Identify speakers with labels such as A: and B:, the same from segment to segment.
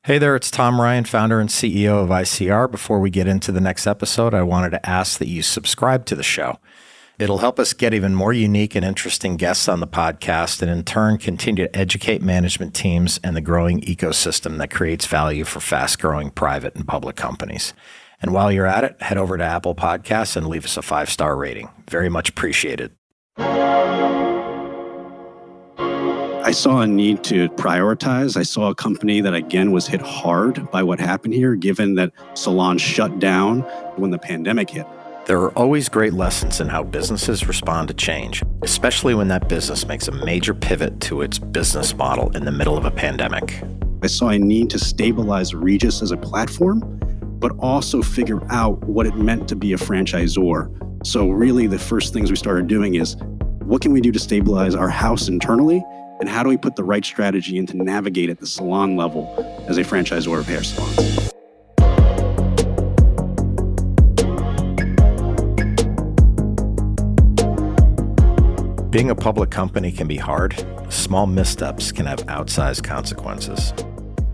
A: Hey there, it's Tom Ryan, founder and CEO of ICR. Before we get into the next episode, I wanted to ask that you subscribe to the show. It'll help us get even more unique and interesting guests on the podcast and in turn continue to educate management teams and the growing ecosystem that creates value for fast-growing private and public companies. And while you're at it, head over to Apple Podcasts and leave us a 5-star rating. Very much appreciated.
B: I saw a need to prioritize. I saw a company that, again, was hit hard by what happened here, given that salons shut down when the pandemic hit.
A: There are always great lessons in how businesses respond to change, especially when that business makes a major pivot to its business model in the middle of a pandemic.
B: I saw a need to stabilize Regis as a platform, but also figure out what it meant to be a franchisor. So really the first things we started doing is, what can we do to stabilize our house internally? And how do we put the right strategy in to navigate at the salon level as a franchisor of hair salons?
A: Being a public company can be hard. Small missteps can have outsized consequences.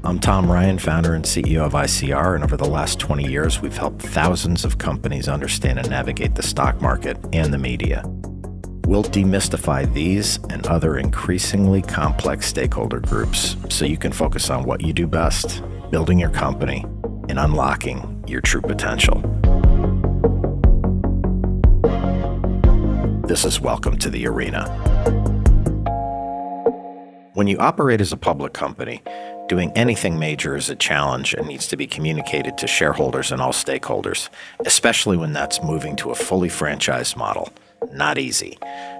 A: I'm Tom Ryan, founder and CEO of ICR, and over the last 20 years, we've helped thousands of companies understand and navigate the stock market and the media. We'll demystify these and other increasingly complex stakeholder groups so you can focus on what you do best, building your company, and unlocking your true potential. This is Welcome to the Arena. When you operate as a public company, doing anything major is a challenge and needs to be communicated to shareholders and all stakeholders, especially when that's moving to a fully franchised model. Not easy.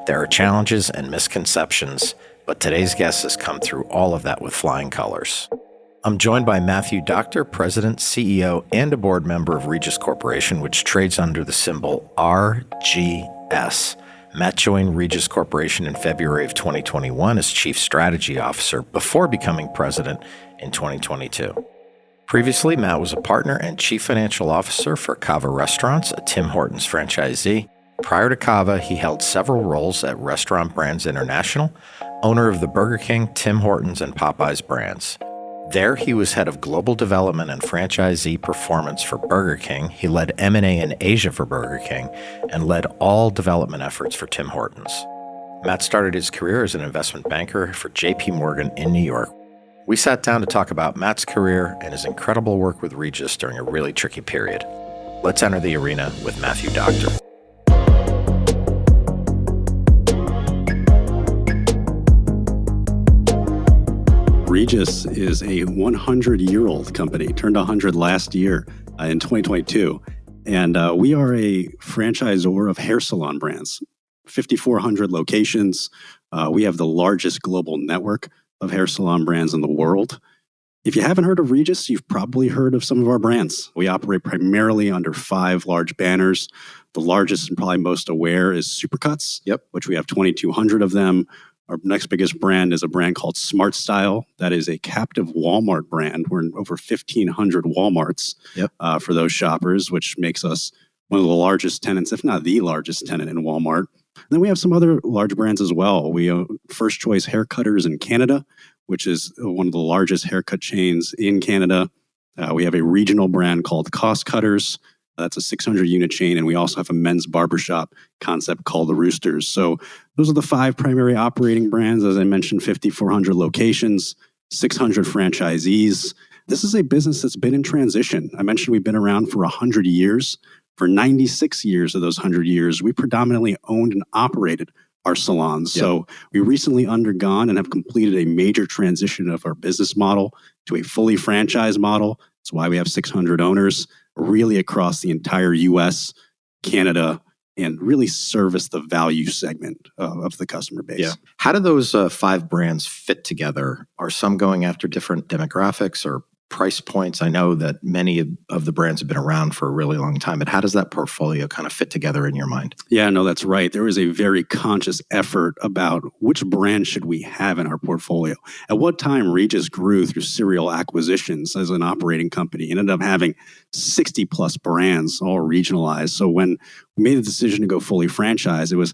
A: There are challenges and misconceptions, but today's guest has come through all of that with flying colors. I'm joined by Matthew Doctor, President, CEO, and a board member of Regis Corporation, which trades under the symbol RGS. Matt joined Regis Corporation in February of 2021 as Chief Strategy Officer before becoming President in 2022. Previously, Matt was a partner and Chief Financial Officer for Kava Restaurants, a Tim Hortons franchisee. Prior to Kava, he held several roles at Restaurant Brands International, owner of the Burger King, Tim Hortons, and Popeye's brands. There, he was head of global development and franchisee performance for Burger King. He led M&A in Asia for Burger King and led all development efforts for Tim Hortons. Matt started his career as an investment banker for JP Morgan in New York. We sat down to talk about Matt's career and his incredible work with Regis during a really tricky period. Let's enter the arena with Matthew Doctor.
B: Regis is a 100-year-old company, turned 100 last year in 2022. And we are a franchisor of hair salon brands, 5,400 locations. We have the largest global network of hair salon brands in the world. If you haven't heard of Regis, you've probably heard of some of our brands. We operate primarily under 5 large banners. The largest and probably most aware is Supercuts, which we have 2,200 of them. Our next biggest brand is a brand called SmartStyle. That is a captive Walmart brand. We're in over 1,500 Walmarts for those shoppers, which makes us one of the largest tenants, if not the largest tenant in Walmart. And then we have some other large brands as well. We own First Choice Haircutters in Canada, which is one of the largest haircut chains in Canada. We have a regional brand called Cost Cutters. That's a 600-unit chain, and we also have a men's barbershop concept called the Roosters. So those are the 5 primary operating brands. As I mentioned, 5,400 locations, 600 franchisees. This is a business that's been in transition. I mentioned we've been around for 100 years. For 96 years of those 100 years, we predominantly owned and operated our salons. So we recently undergone and have completed a major transition of our business model to a fully franchised model. That's why we have 600 owners, really across the entire US, Canada, and really service the value segment of the customer base.
A: Yeah. How do those 5 brands fit together? Are some going after different demographics or price points? I know that many of the brands have been around for a really long time, but how does that portfolio kind of fit together in your mind?
B: Yeah, no, that's right. There is a very conscious effort about which brand should we have in our portfolio. At what time Regis grew through serial acquisitions as an operating company, ended up having 60 plus brands all regionalized. So when we made the decision to go fully franchise, it was,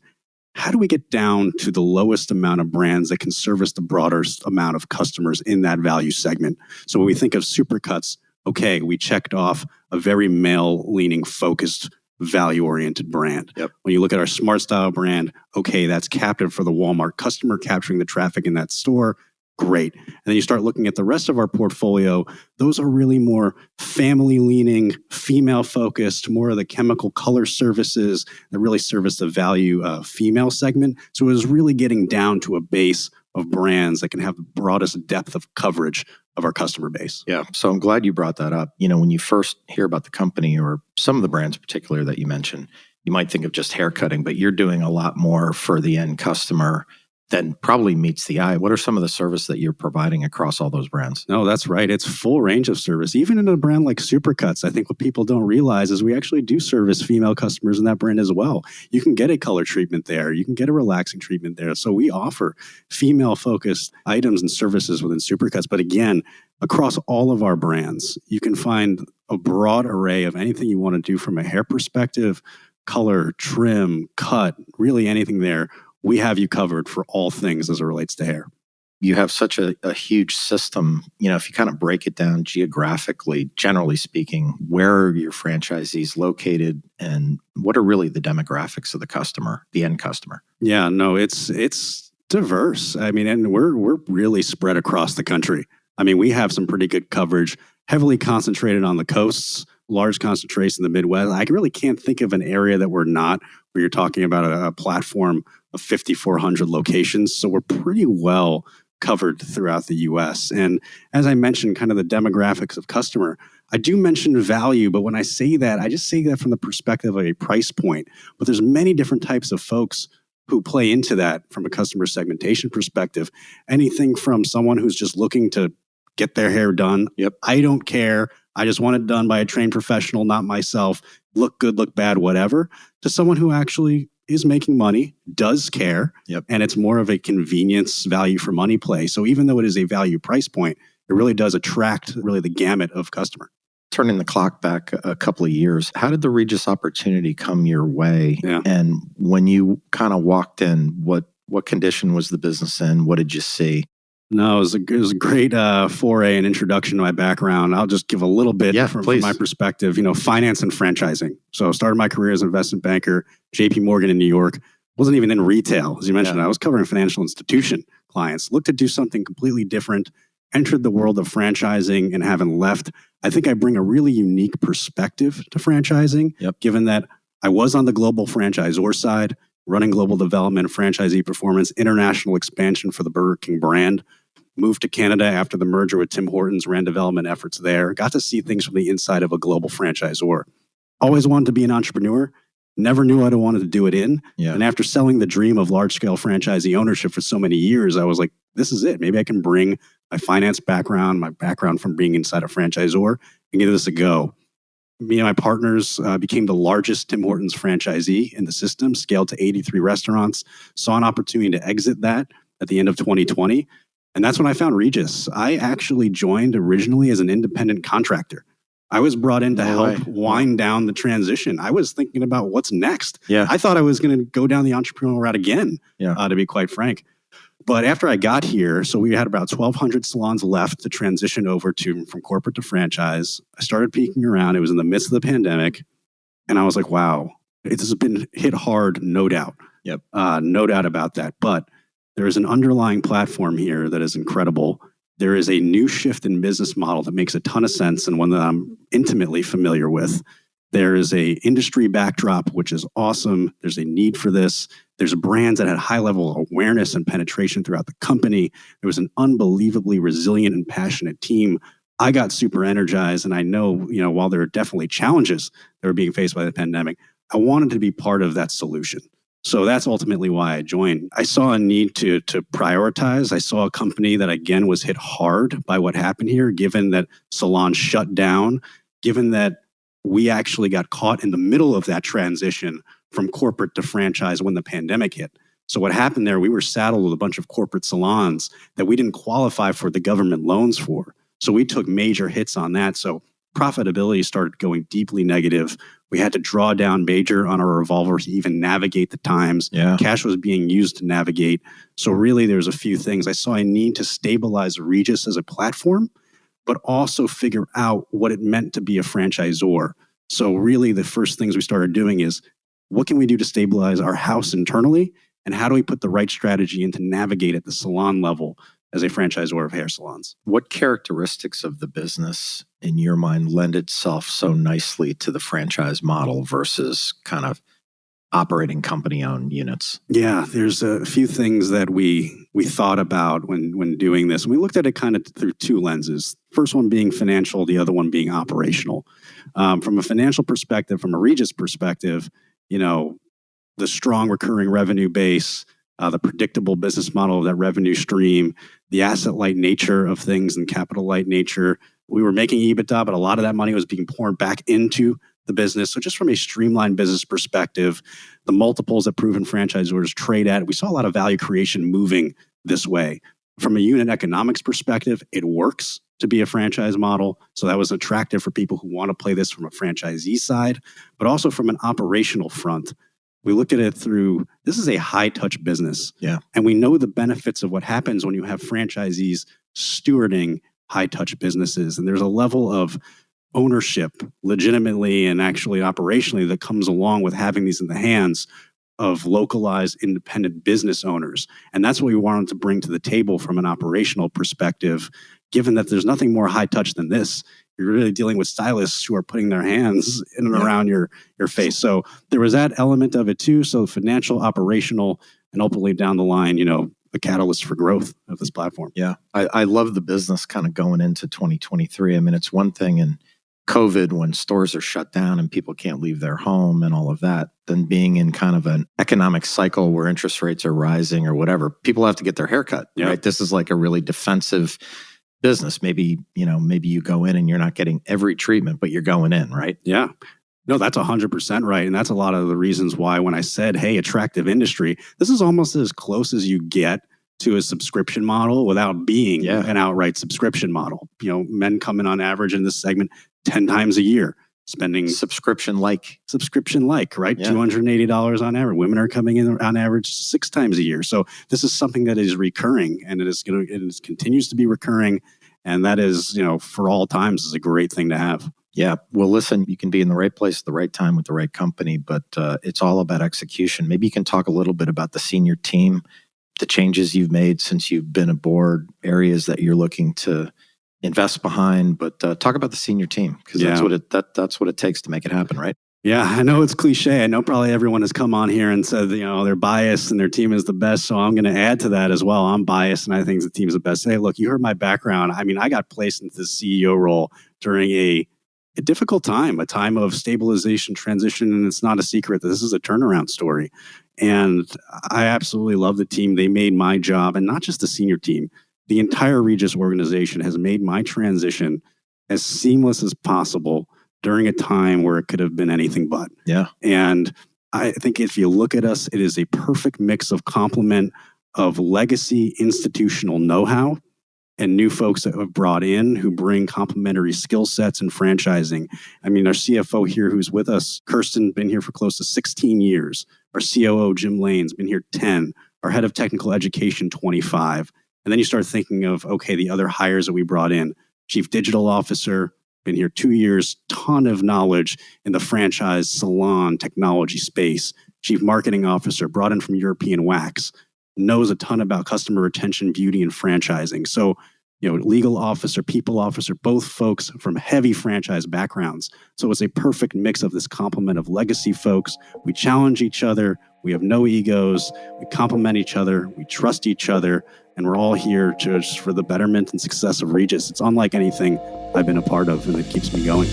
B: how do we get down to the lowest amount of brands that can service the broadest amount of customers in that value segment? So when we think of Supercuts, okay, we checked off a very male-leaning, focused, value-oriented brand.
A: Yep.
B: When you look at our SmartStyle brand, okay, that's captive for the Walmart customer, capturing the traffic in that store. Great. And then you start looking at the rest of our portfolio. Those are really more family-leaning, female-focused, more of the chemical color services that really service the value female segment. So it was really getting down to a base of brands that can have the broadest depth of coverage of our customer base.
A: Yeah. So I'm glad you brought that up. When you first hear about the company or some of the brands in particular that you mentioned, you might think of just haircutting, but you're doing a lot more for the end customer than probably meets the eye. What are some of the service that you're providing across all those brands?
B: No, that's right. It's full range of service. Even in a brand like Supercuts, I think what people don't realize is we actually do service female customers in that brand as well. You can get a color treatment there. You can get a relaxing treatment there. So we offer female-focused items and services within Supercuts. But again, across all of our brands, you can find a broad array of anything you want to do from a hair perspective, color, trim, cut, really anything there. We have you covered for all things as it relates to hair.
A: You have such a huge system. If you kind of break it down geographically, generally speaking, where are your franchisees located and what are really the demographics of the customer, the end customer?
B: Yeah, no, it's diverse. I mean, and we're really spread across the country. I mean, we have some pretty good coverage, heavily concentrated on the coasts, large concentration in the Midwest. I really can't think of an area that we're not, where you're talking about a platform of 5,400 locations. So we're pretty well covered throughout the U.S. And as I mentioned, kind of the demographics of customer, I do mention value, but when I say that, I just say that from the perspective of a price point. But there's many different types of folks who play into that from a customer segmentation perspective. Anything from someone who's just looking to get their hair done.
A: Yep.
B: I don't care. I just want it done by a trained professional, not myself. Look good, look bad, whatever. To someone who actually is making money, does care,
A: Yep.
B: and it's more of a convenience value for money play. So even though it is a value price point, it really does attract really the gamut of customer.
A: Turning the clock back a couple of years, how did the Regis opportunity come your way?
B: Yeah.
A: And when you kind of walked in, what condition was the business in? What did you see?
B: No, it was a great foray and introduction to my background. I'll just give a little bit from my perspective, finance and franchising. So I started my career as an investment banker, JP Morgan in New York. Wasn't even in retail, as you mentioned.
A: Yeah.
B: I was covering financial institution clients. Looked to do something completely different, entered the world of franchising, and having left, I think I bring a really unique perspective to franchising,
A: Yep.
B: given that I was on the global franchisor side, running global development, franchisee performance, international expansion for the Burger King brand. Moved to Canada after the merger with Tim Hortons, ran development efforts there. Got to see things from the inside of a global franchisor. Always wanted to be an entrepreneur. Never knew what I wanted to do it in.
A: Yeah.
B: And after selling the dream of large-scale franchisee ownership for so many years, I was like, this is it. Maybe I can bring my finance background, my background from being inside a franchisor, and give this a go. Me and my partners became the largest Tim Hortons franchisee in the system, scaled to 83 restaurants, saw an opportunity to exit that at the end of 2020. And that's when I found Regis. I actually joined originally as an independent contractor. I was brought in to help wind down the transition. I was thinking about what's next.
A: Yeah.
B: I thought I was going to go down the entrepreneurial route again,
A: Yeah.
B: to be quite frank. But after I got here, so we had about 1,200 salons left to transition over to from corporate to franchise. I started peeking around. It was in the midst of the pandemic. And I was like, wow, it has been hit hard, no doubt.
A: Yep.
B: No doubt about that. But there is an underlying platform here that is incredible. There is a new shift in business model that makes a ton of sense and one that I'm intimately familiar with. There is a industry backdrop, which is awesome. There's a need for this. There's brands that had high level of awareness and penetration throughout the company. There was an unbelievably resilient and passionate team. I got super energized, and I know, while there are definitely challenges that were being faced by the pandemic, I wanted to be part of that solution. So that's ultimately why I joined. I saw a need to prioritize. I saw a company that, again, was hit hard by what happened here, given that salons shut down, given that we actually got caught in the middle of that transition from corporate to franchise when the pandemic hit. So what happened there, we were saddled with a bunch of corporate salons that we didn't qualify for the government loans for. So we took major hits on that. So profitability started going deeply negative. We had to draw down major on our revolver to even navigate the times.
A: Yeah.
B: Cash was being used to navigate. So really, there's a few things. I saw a need to stabilize Regis as a platform, but also figure out what it meant to be a franchisor. So really, the first things we started doing is, what can we do to stabilize our house internally? And how do we put the right strategy in to navigate at the salon level as a franchisor of hair salons?
A: What characteristics of the business, in your mind, lend itself so nicely to the franchise model versus kind of operating company-owned units?
B: Yeah, there's a few things that we thought about when doing this. We looked at it kind of through two lenses. First one being financial, the other one being operational. From a financial perspective, from a Regis perspective, the strong recurring revenue base, the predictable business model of that revenue stream, the asset-light nature of things and capital-light nature. We were making EBITDA, but a lot of that money was being poured back into the business. So just from a streamlined business perspective, the multiples that proven franchisors trade at, we saw a lot of value creation moving this way. From a unit economics perspective, it works to be a franchise model. So that was attractive for people who want to play this from a franchisee side, but also from an operational front. We looked at it through, this is a high-touch business.
A: Yeah.
B: And we know the benefits of what happens when you have franchisees stewarding high-touch businesses. And there's a level of ownership, legitimately and actually operationally, that comes along with having these in the hands of localized independent business owners. And that's what we wanted to bring to the table from an operational perspective, given that there's nothing more high-touch than this. You're really dealing with stylists who are putting their hands in and around your face. So there was that element of it too. So financial, operational, and ultimately down the line, a catalyst for growth of this platform.
A: Yeah. I love the business kind of going into 2023. I mean, it's one thing in COVID when stores are shut down and people can't leave their home and all of that, than being in kind of an economic cycle where interest rates are rising or whatever. People have to get their hair cut, right? This is like a really defensive business. Maybe you go in and you're not getting every treatment, but you're going in, right?
B: Yeah. No, that's 100% right. And that's a lot of the reasons why when I said, hey, attractive industry, this is almost as close as you get to a subscription model without being an outright subscription model. Men come in on average in this segment 10 times a year, spending
A: subscription-like,
B: right?
A: Yeah.
B: $280 on average. Women are coming in on average 6 times a year. So this is something that is recurring, and it continues to be recurring. And that is, for all times, is a great thing to have.
A: Yeah. Well, listen, you can be in the right place at the right time with the right company, but it's all about execution. Maybe you can talk a little bit about the senior team, the changes you've made since you've been aboard, areas that you're looking to invest behind, but talk about the senior team, because that's what it takes to make it happen, right?
B: Yeah, I know it's cliche. I know probably everyone has come on here and said, they're biased and their team is the best. So I'm going to add to that as well. I'm biased and I think the team is the best. Hey, look, you heard my background. I mean, I got placed into the CEO role during a difficult time, a time of stabilization, transition, and it's not a secret that this is a turnaround story. And I absolutely love the team. They made my job, and not just the senior team, the entire Regis organization has made my transition as seamless as possible during a time where it could have been anything but.
A: Yeah.
B: And I think if you look at us, it is a perfect mix of complement of legacy institutional know-how and new folks that have brought in who bring complementary skill sets in franchising. I mean, our CFO here who's with us, Kirsten, been here for close to 16 years. Our COO, Jim Lane's been here 10. Our head of technical education, 25. And then you start thinking of, okay, the other hires that we brought in. Chief Digital Officer, been here 2 years, ton of knowledge in the franchise salon technology space. Chief Marketing Officer, brought in from European Wax, knows a ton about customer retention, beauty, and franchising. So, legal officer, people officer, both folks from heavy franchise backgrounds. So it's a perfect mix of this complement of legacy folks. We challenge each other. We have no egos. We complement each other. We trust each other. And we're all here just for the betterment and success of Regis. It's unlike anything I've been a part of, and it keeps me going.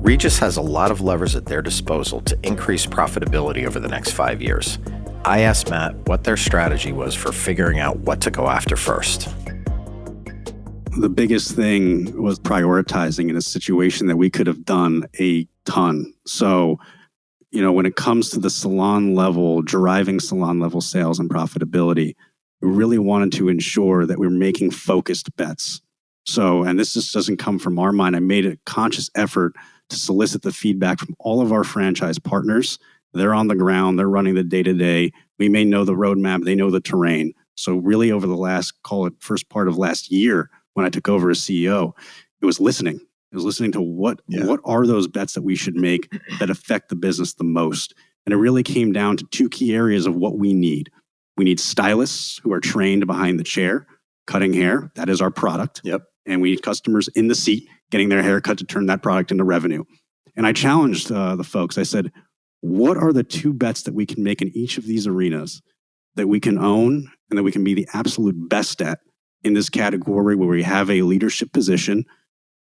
A: Regis has a lot of levers at their disposal to increase profitability over the next 5 years. I asked Matt what their strategy was for figuring out what to go after first.
B: The biggest thing was prioritizing in a situation that we could have done a ton. So, when it comes to the salon level, driving salon level sales and profitability, We really wanted to ensure that we were making focused bets. So, and this just doesn't come from our mind. I made a conscious effort to solicit the feedback from all of our franchise partners. They're on the ground, they're running the day-to-day. We may know the roadmap, they know the terrain. So really over the last, call it first part of last year, when I took over as CEO, it was listening. It was listening to what are those bets that we should make that affect the business the most. And it really came down to two key areas of what we need. We need stylists who are trained behind the chair, cutting hair. That is our product.
A: Yep.
B: And we need customers in the seat getting their hair cut to turn that product into revenue. And I challenged the folks. I said, what are the two bets that we can make in each of these arenas that we can own and that we can be the absolute best at in this category where we have a leadership position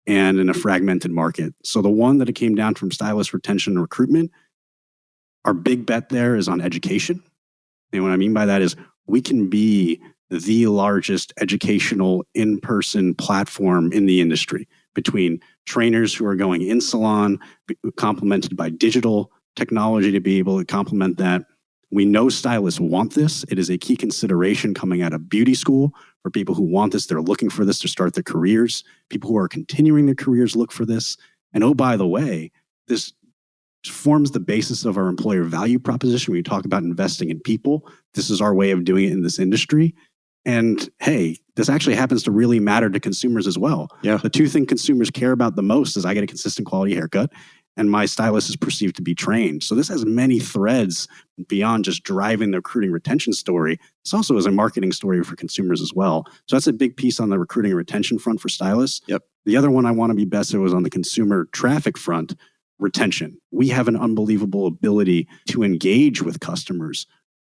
B: and in a fragmented market? So the one that it came down from stylist retention and recruitment, our big bet there is on education. And what I mean by that is we can be the largest educational in-person platform in the industry, between trainers who are going in salon, complemented by digital technology to be able to complement that. We know stylists want this. It is a key consideration coming out of beauty school for people who want this. They're looking for this to start their careers. People who are continuing their careers look for this. And oh, by the way, this forms the basis of our employer value proposition. When you talk about investing in people, this is our way of doing it in this industry. And hey, this actually happens to really matter to consumers as well.
A: Yeah.
B: The two things consumers care about the most is I get a consistent quality haircut and my stylist is perceived to be trained. So this has many threads beyond just driving the recruiting retention story. This also is a marketing story for consumers as well. So that's a big piece on the recruiting and retention front for stylists.
A: Yep.
B: The other one I want to be best at was on the consumer traffic front, retention. We have an unbelievable ability to engage with customers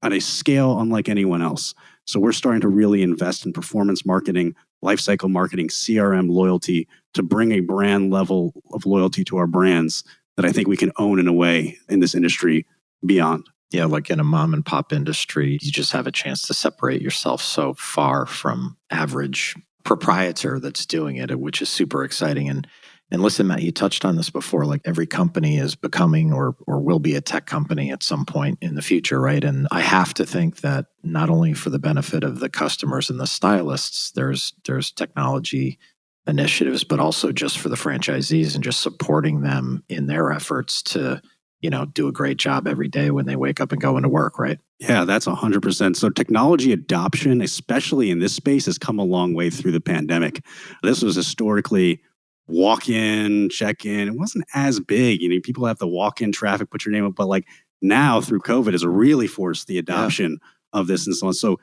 B: at a scale unlike anyone else. So we're starting to really invest in performance marketing, lifecycle marketing, CRM, loyalty to bring a brand level of loyalty to our brands that I think we can own in a way in this industry beyond.
A: Yeah, like in a mom and pop industry, you just have a chance to separate yourself so far from average proprietor that's doing it, which is super exciting. And listen, Matt, you touched on this before, like every company is becoming or will be a tech company at some point in the future, right? And I have to think that not only for the benefit of the customers and the stylists, there's technology initiatives, but also just for the franchisees and just supporting them in their efforts to, do a great job every day when they wake up and go into work, right?
B: Yeah, that's 100%. So technology adoption, especially in this space, has come a long way through the pandemic. This was historically walk in, check in. It wasn't as big. People have to walk in traffic, put your name up. But like now through COVID has really forced the adoption of this and so on. So,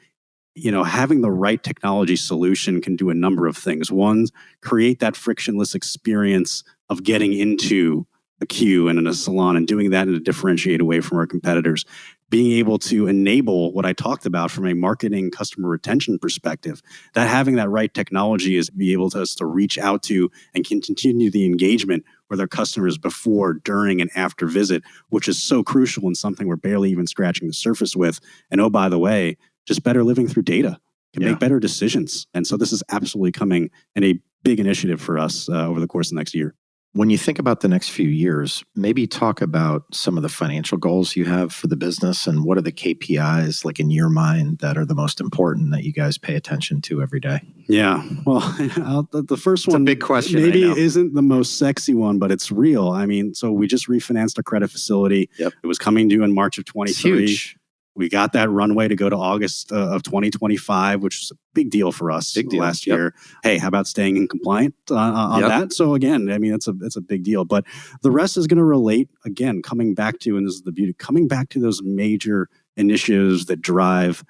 B: having the right technology solution can do a number of things. One, create that frictionless experience of getting into a queue and in a salon and doing that in a differentiated way from our competitors. Being able to enable what I talked about from a marketing customer retention perspective, that having that right technology is be able to us to reach out to and continue the engagement with our customers before, during, and after visit, which is so crucial and something we're barely even scratching the surface with. And oh, by the way, just better living through data can make better decisions. And so this is absolutely coming in a big initiative for us over the course of the next year.
A: When you think about the next few years, maybe talk about some of the financial goals you have for the business and what are the KPIs like in your mind that are the most important that you guys pay attention to every day?
B: Yeah, well, the first one,
A: a big question.
B: Maybe isn't the most sexy one, but it's real. I mean, so we just refinanced a credit facility.
A: Yep.
B: It was coming due in March of 23.
A: It's huge.
B: We got that runway to go to August of 2025, which is a big deal for us last year. Hey, how about staying in compliant on that? So again, I mean, it's a big deal. But the rest is going to relate, again, coming back to, and this is the beauty, coming back to those major initiatives that drive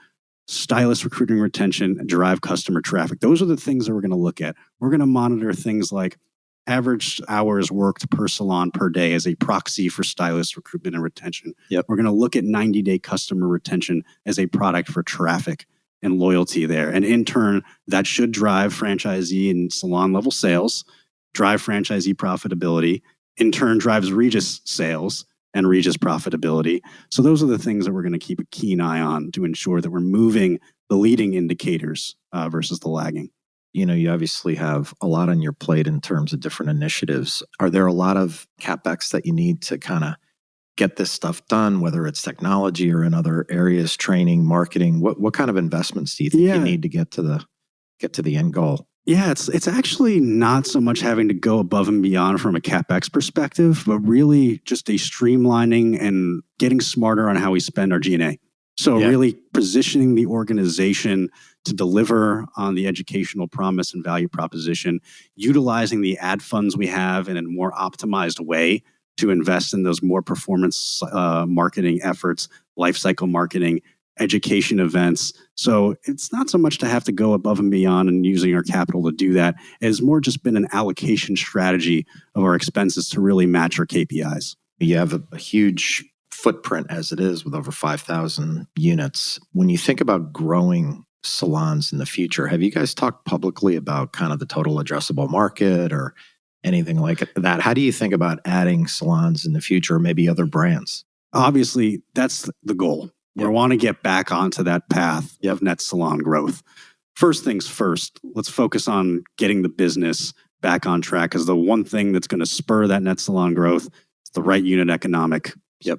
B: stylist recruiting retention and drive customer traffic. Those are the things that we're going to look at. We're going to monitor things like average hours worked per salon per day as a proxy for stylist recruitment and retention.
A: Yep.
B: We're going to look at 90-day customer retention as a product for traffic and loyalty there. And in turn, that should drive franchisee and salon level sales, drive franchisee profitability, in turn drives Regis sales and Regis profitability. So those are the things that we're going to keep a keen eye on to ensure that we're moving the leading indicators versus the lagging.
A: You obviously have a lot on your plate in terms of different initiatives. Are there a lot of CapEx that you need to kind of get this stuff done, whether it's technology or in other areas, training, marketing? What kind of investments do you think you need to get to the end goal?
B: Yeah, it's actually not so much having to go above and beyond from a CapEx perspective, but really just a streamlining and getting smarter on how we spend our G&A. So really positioning the organization to deliver on the educational promise and value proposition, utilizing the ad funds we have in a more optimized way to invest in those more performance marketing efforts, lifecycle marketing, education events. So it's not so much to have to go above and beyond and using our capital to do that. It's more just been an allocation strategy of our expenses to really match our KPIs.
A: You have a huge footprint as it is with over 5,000 units. When you think about growing salons in the future, have you guys talked publicly about kind of the total addressable market or anything like that? How do you think about adding salons in the future, or maybe other brands?
B: Obviously, that's the goal. We want to get back onto that path of net salon growth. First things first, let's focus on getting the business back on track, because the one thing that's going to spur that net salon growth is the right unit economic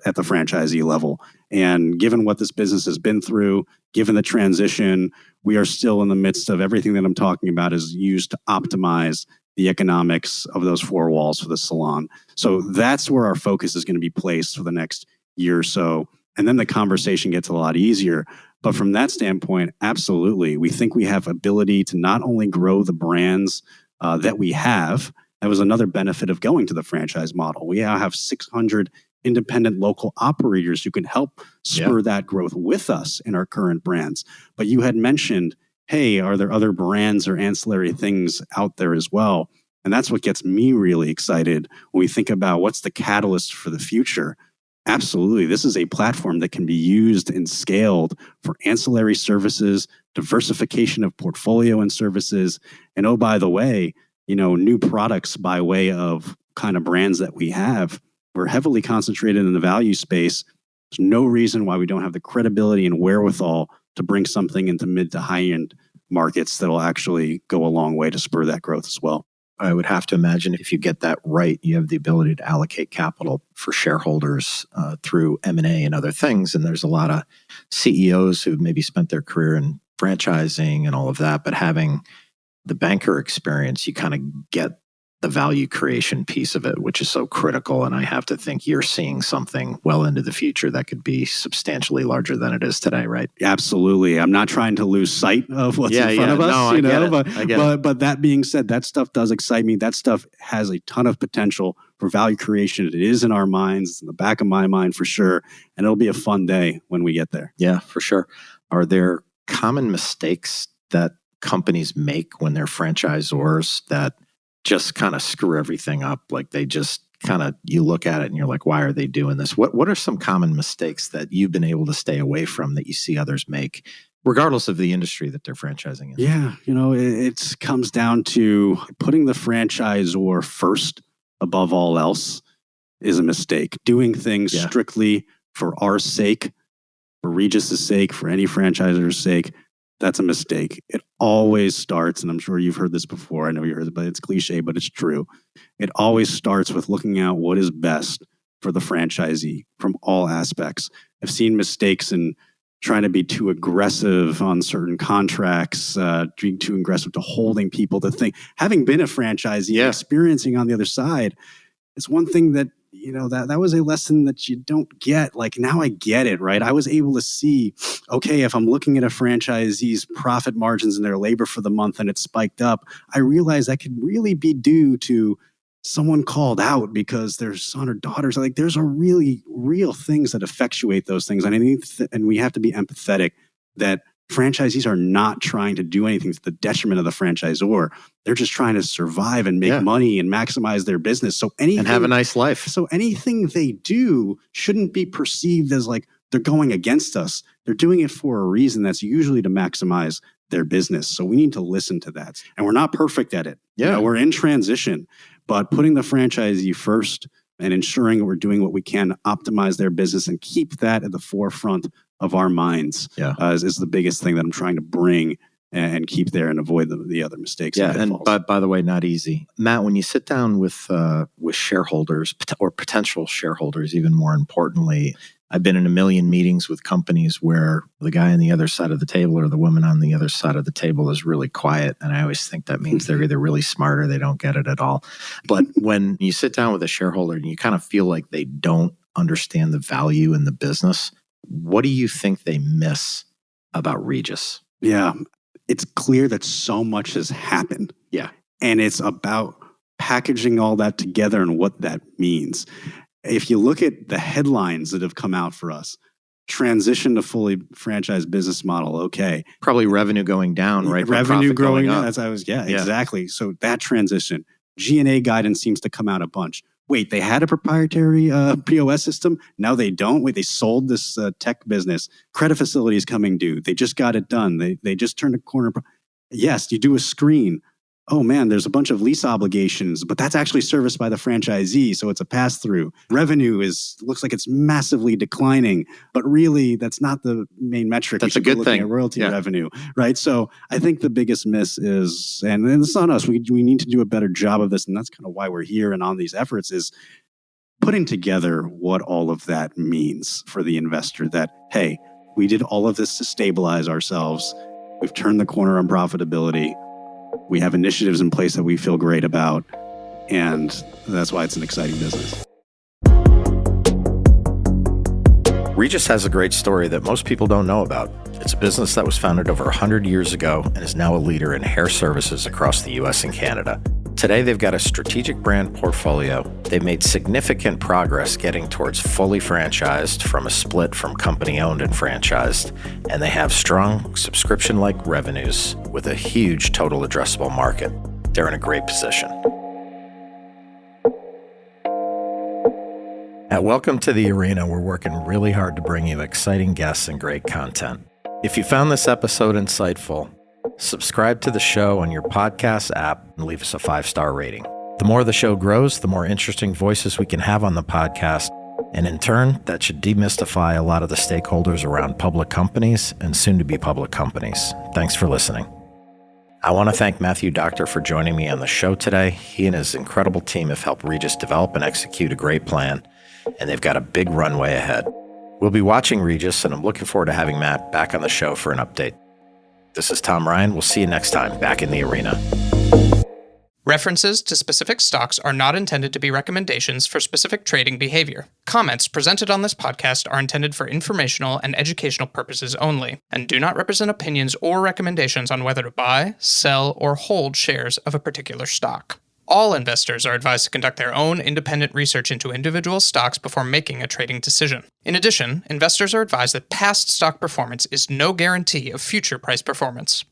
B: at the franchisee level. And given what this business has been through, given the transition, we are still in the midst of everything that I'm talking about is used to optimize the economics of those four walls for the salon. So that's where our focus is going to be placed for the next year or so. And then the conversation gets a lot easier. But from that standpoint, absolutely, we think we have ability to not only grow the brands that we have. That was another benefit of going to the franchise model. We now have 600 independent local operators who can help spur that growth with us in our current brands. But you had mentioned, hey, are there other brands or ancillary things out there as well? And that's what gets me really excited when we think about what's the catalyst for the future. Absolutely. This is a platform that can be used and scaled for ancillary services, diversification of portfolio and services. And oh, by the way, new products by way of kind of brands that we have. We're heavily concentrated in the value space. There's no reason why we don't have the credibility and wherewithal to bring something into mid to high end markets that will actually go a long way to spur that growth as well.
A: I would have to imagine if you get that right, you have the ability to allocate capital for shareholders through M&A and other things. And there's a lot of CEOs who've maybe spent their career in franchising and all of that, but having the banker experience, you kind of get the value creation piece of it, which is so critical. And I have to think you're seeing something well into the future that could be substantially larger than it is today, right?
B: Absolutely. I'm not trying to lose sight of what's in front of us, but that being said, that stuff does excite me. That stuff has a ton of potential for value creation. It is in our minds. It's in the back of my mind for sure. And it'll be a fun day when we get there.
A: Yeah, for sure. Are there common mistakes that companies make when they're franchisors that just kind of screw everything up? Like they just kind of, you look at it and you're like, why are they doing this? What are some common mistakes that you've been able to stay away from that you see others make, regardless of the industry that they're franchising in?
B: Yeah, it comes down to putting the franchisor first above all else is a mistake. Doing things strictly for our sake, for Regis's sake, for any franchisor's sake, that's a mistake. It always starts, and I'm sure you've heard this before. I know you heard it, but it's cliche, but it's true. It always starts with looking out what is best for the franchisee from all aspects. I've seen mistakes in trying to be too aggressive on certain contracts, being too aggressive to holding people to think. Having been a franchisee, experiencing on the other side, it's one thing that, that was a lesson that you don't get. Like now I get it, right? I was able to see, okay, if I'm looking at a franchisee's profit margins and their labor for the month and it spiked up, I realized that could really be due to someone called out because their son or daughters, like there's a really real things that effectuate those things. And we have to be empathetic that franchisees are not trying to do anything to the detriment of the franchisor. They're just trying to survive and make money and maximize their business. And
A: have a nice life.
B: So anything they do shouldn't be perceived as like they're going against us. They're doing it for a reason that's usually to maximize their business. So we need to listen to that. And we're not perfect at it.
A: Yeah.
B: We're in transition, but putting the franchisee first and ensuring we're doing what we can to optimize their business and keep that at the forefront of our minds is the biggest thing that I'm trying to bring and keep there and avoid the other mistakes.
A: Yeah,
B: and
A: and by the way, not easy. Matt, when you sit down with shareholders or potential shareholders, even more importantly, I've been in a million meetings with companies where the guy on the other side of the table or the woman on the other side of the table is really quiet. And I always think that means they're either really smart or they don't get it at all. But when you sit down with a shareholder and you kind of feel like they don't understand the value in the business, what do you think they miss about Regis?
B: Yeah, it's clear that so much has happened.
A: Yeah.
B: And it's about packaging all that together and what that means. If you look at the headlines that have come out for us, transition to fully franchised business model, okay.
A: Probably revenue going down, right?
B: Revenue growing
A: up.
B: Yeah, exactly. So that transition. G&A guidance seems to come out a bunch. Wait, they had a proprietary POS system? Now they don't? Wait, they sold this tech business. Credit facility is coming due. They just got it done. They just turned a corner. Yes, you do a screen. Oh man, there's a bunch of lease obligations, but that's actually serviced by the franchisee, so it's a pass-through. Revenue looks like it's massively declining, but really that's not the main metric.
A: That's a good thing.
B: At royalty revenue, right? So I think the biggest miss is, and it's on us, we need to do a better job of this, and that's kind of why we're here and on these efforts, is putting together what all of that means for the investor, that, hey, we did all of this to stabilize ourselves. We've turned the corner on profitability. We have initiatives in place that we feel great about, and that's why it's an exciting business.
A: Regis has a great story that most people don't know about. It's a business that was founded over 100 years ago and is now a leader in hair services across the U.S. and Canada. Today, they've got a strategic brand portfolio. They've made significant progress getting towards fully franchised from a split from company-owned and franchised, and they have strong subscription-like revenues with a huge total addressable market. They're in a great position. At Welcome to the Arena, we're working really hard to bring you exciting guests and great content. If you found this episode insightful, subscribe to the show on your podcast app and leave us a 5-star rating. The more the show grows, the more interesting voices we can have on the podcast, and in turn, that should demystify a lot of the stakeholders around public companies and soon-to-be public companies. Thanks for listening. I want to thank Matthew Doctor for joining me on the show today. He and his incredible team have helped Regis develop and execute a great plan, and they've got a big runway ahead. We'll be watching Regis, and I'm looking forward to having Matt back on the show for an update. This is Tom Ryan. We'll see you next time back in the arena.
C: References to specific stocks are not intended to be recommendations for specific trading behavior. Comments presented on this podcast are intended for informational and educational purposes only, and do not represent opinions or recommendations on whether to buy, sell, or hold shares of a particular stock. All investors are advised to conduct their own independent research into individual stocks before making a trading decision. In addition, investors are advised that past stock performance is no guarantee of future price performance.